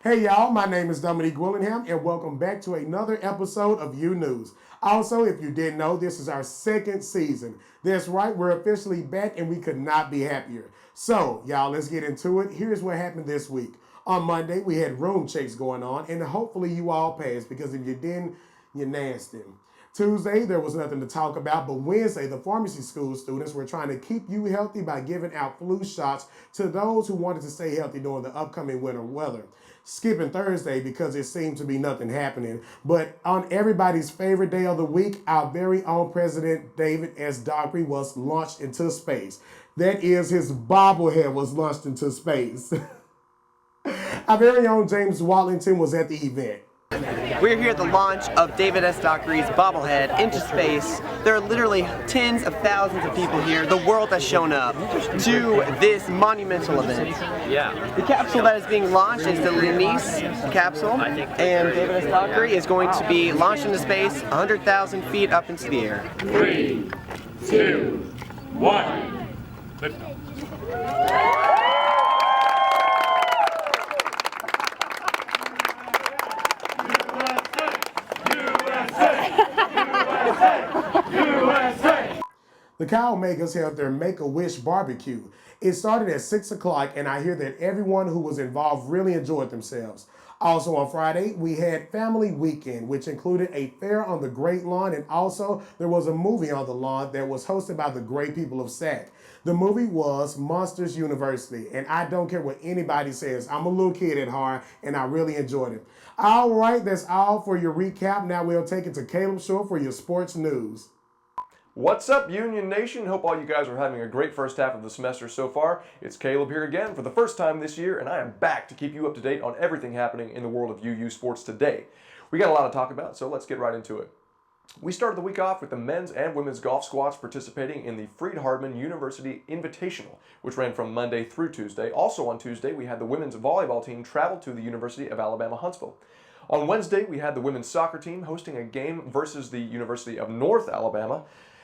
Hey y'all, my name is Dominique Willingham and welcome back to another episode of UNews. Also, if you didn't know, this is our second season. That's right, we're officially back and we could not be happier. So, y'all, let's get into it. Here's what happened this week. On Monday, we had room checks going on and hopefully you all passed because if you didn't, you're nasty. Tuesday, there was nothing to talk about, but Wednesday, the pharmacy school students were trying to keep you healthy by giving out flu shots to those who wanted to stay healthy during the upcoming winter weather. Skipping Thursday because it seemed to be nothing happening. But on everybody's favorite day of the week, our very own President David S. Dockery was launched into space. That is, his bobblehead was launched into space. Our very own James Wallington was at the event. We're here at the launch of David S. Dockery's bobblehead into space. There are literally tens of thousands of people here. The world has shown up to this monumental event. Yeah. The capsule that is being launched is the UNews capsule, and David S. Dockery is going to be launched into space 100,000 feet up into the air. 3, 2, 1. Lift off. The Cow Makers held their Make-A-Wish barbecue. It started at 6 o'clock and I hear that everyone who was involved really enjoyed themselves. Also on Friday, we had Family Weekend, which included a fair on the Great Lawn and also there was a movie on the lawn that was hosted by the great people of SAC. The movie was Monsters University, and I don't care what anybody says. I'm a little kid at heart, and I really enjoyed it. All right, that's all for your recap. Now we'll take it to Caleb Shore for your sports news. What's up, Union Nation? Hope all you guys are having a great first half of the semester so far. It's Caleb here again for the first time this year, and I am back to keep you up to date on everything happening in the world of UU sports today. We got a lot to talk about, so let's get right into it. We started the week off with the men's and women's golf squads participating in the Freed-Hardeman University Invitational, which ran from Monday through Tuesday. Also on Tuesday, we had the women's volleyball team travel to the University of Alabama, Huntsville. On Wednesday, we had the women's soccer team hosting a game versus the University of North Alabama.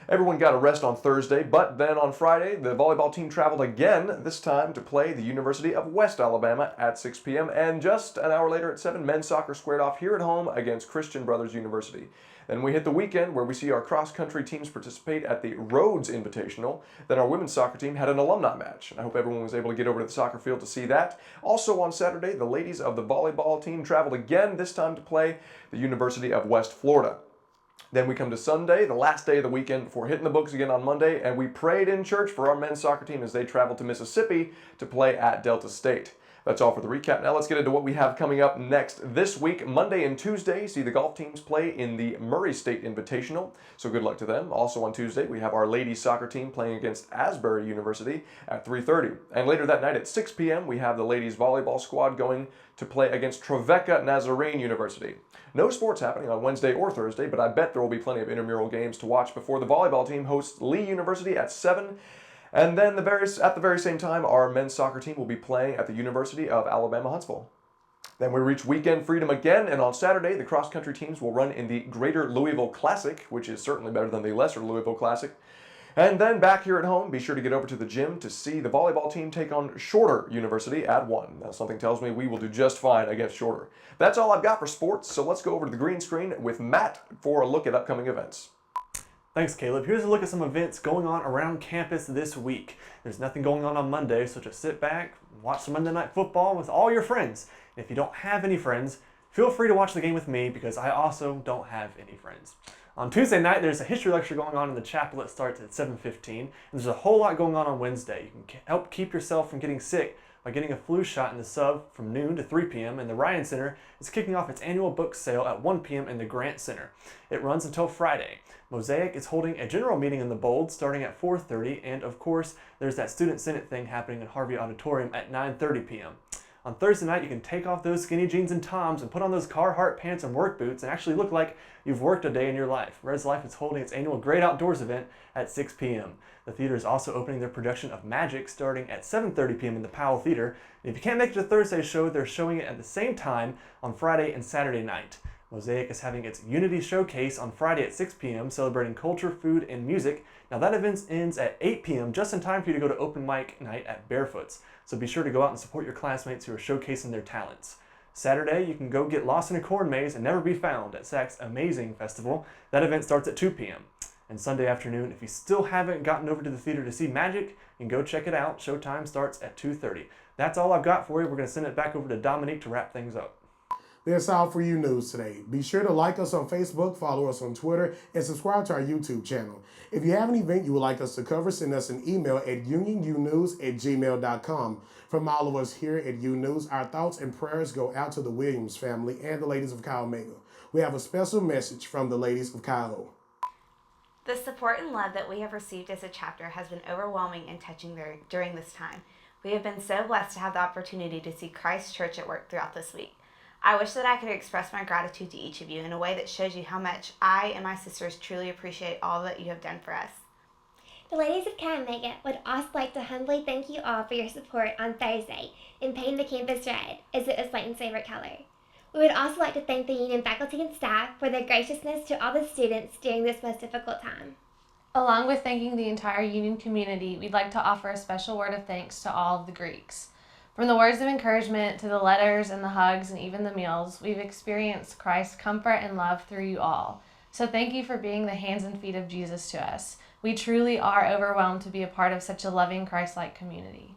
Everyone got a rest on Thursday, but then on Friday, the volleyball team traveled again, this time to play the University of West Alabama at 6 p.m. And just an hour later at 7, men's soccer squared off here at home against Christian Brothers University. Then we hit the weekend where we see our cross-country teams participate at the Rhodes Invitational. Then our women's soccer team had an alumni match. I hope everyone was able to get over to the soccer field to see that. Also on Saturday, the ladies of the volleyball team traveled again, this time to play the University of West Florida. Then we come to Sunday, the last day of the weekend before hitting the books again on Monday, and we prayed in church for our men's soccer team as they traveled to Mississippi to play at Delta State. That's all for the recap. Now let's get into what we have coming up next this week. Monday and Tuesday, see the golf teams play in the Murray State Invitational, so good luck to them. Also on Tuesday, we have our ladies soccer team playing against Asbury University at 3:30. And later that night at 6 p.m., we have the ladies volleyball squad going to play against Trevecca Nazarene University. No sports happening on Wednesday or Thursday, but I bet there will be plenty of intramural games to watch before the volleyball team hosts Lee University at 7. And then at the very same time, our men's soccer team will be playing at the University of Alabama, Huntsville. Then we reach weekend freedom again, and on Saturday, the cross-country teams will run in the Greater Louisville Classic, which is certainly better than the Lesser Louisville Classic. And then back here at home, be sure to get over to the gym to see the volleyball team take on Shorter University at 1. Now, something tells me we will do just fine against Shorter. That's all I've got for sports, so let's go over to the green screen with Matt for a look at upcoming events. Thanks, Caleb. Here's a look at some events going on around campus this week. There's nothing going on Monday, so just sit back, watch some Monday Night Football with all your friends. And if you don't have any friends, feel free to watch the game with me because I also don't have any friends. On Tuesday night, there's a history lecture going on in the chapel that starts at 7:15, and there's a whole lot going on Wednesday. You can help keep yourself from getting sick by getting a flu shot in the sub from noon to 3 p.m. And the Ryan Center is kicking off its annual book sale at 1 p.m. in the Grant Center. It runs until Friday. Mosaic is holding a general meeting in the Bold starting at 4:30, and of course, there's that Student Senate thing happening in Harvey Auditorium at 9:30 p.m. On Thursday night, you can take off those skinny jeans and Toms and put on those Carhartt pants and work boots and actually look like you've worked a day in your life. Res Life is holding its annual Great Outdoors event at 6 p.m. The theater is also opening their production of Magic starting at 7:30 p.m. in the Powell Theater. And if you can't make it to Thursday's show, they're showing it at the same time on Friday and Saturday night. Mosaic is having its Unity Showcase on Friday at 6 p.m. celebrating culture, food, and music. Now that event ends at 8 p.m. just in time for you to go to open mic night at Barefoot's. So be sure to go out and support your classmates who are showcasing their talents. Saturday, you can go get lost in a corn maze and never be found at SAC's Amazing Festival. That event starts at 2 p.m. And Sunday afternoon, if you still haven't gotten over to the theater to see Magic, you can go check it out. Showtime starts at 2:30. That's all I've got for you. We're going to send it back over to Dominique to wrap things up. That's all for you news today. Be sure to like us on Facebook, follow us on Twitter, and subscribe to our YouTube channel. If you have an event you would like us to cover, send us an email at unionunews@gmail.com. From all of us here at UNews, our thoughts and prayers go out to the Williams family and the ladies of Chi Omega. We have a special message from the ladies of Chi O. The support and love that we have received as a chapter has been overwhelming and touching during this time. We have been so blessed to have the opportunity to see Christ Church at work throughout this week. I wish that I could express my gratitude to each of you in a way that shows you how much I and my sisters truly appreciate all that you have done for us. The ladies of Chi Omega would also like to humbly thank you all for your support on Thursday in painting the campus red, as it was Layton's favorite color. We would also like to thank the Union faculty and staff for their graciousness to all the students during this most difficult time. Along with thanking the entire Union community, we'd like to offer a special word of thanks to all of the Greeks. From the words of encouragement to the letters and the hugs and even the meals, we've experienced Christ's comfort and love through you all. So thank you for being the hands and feet of Jesus to us. We truly are overwhelmed to be a part of such a loving Christ-like community.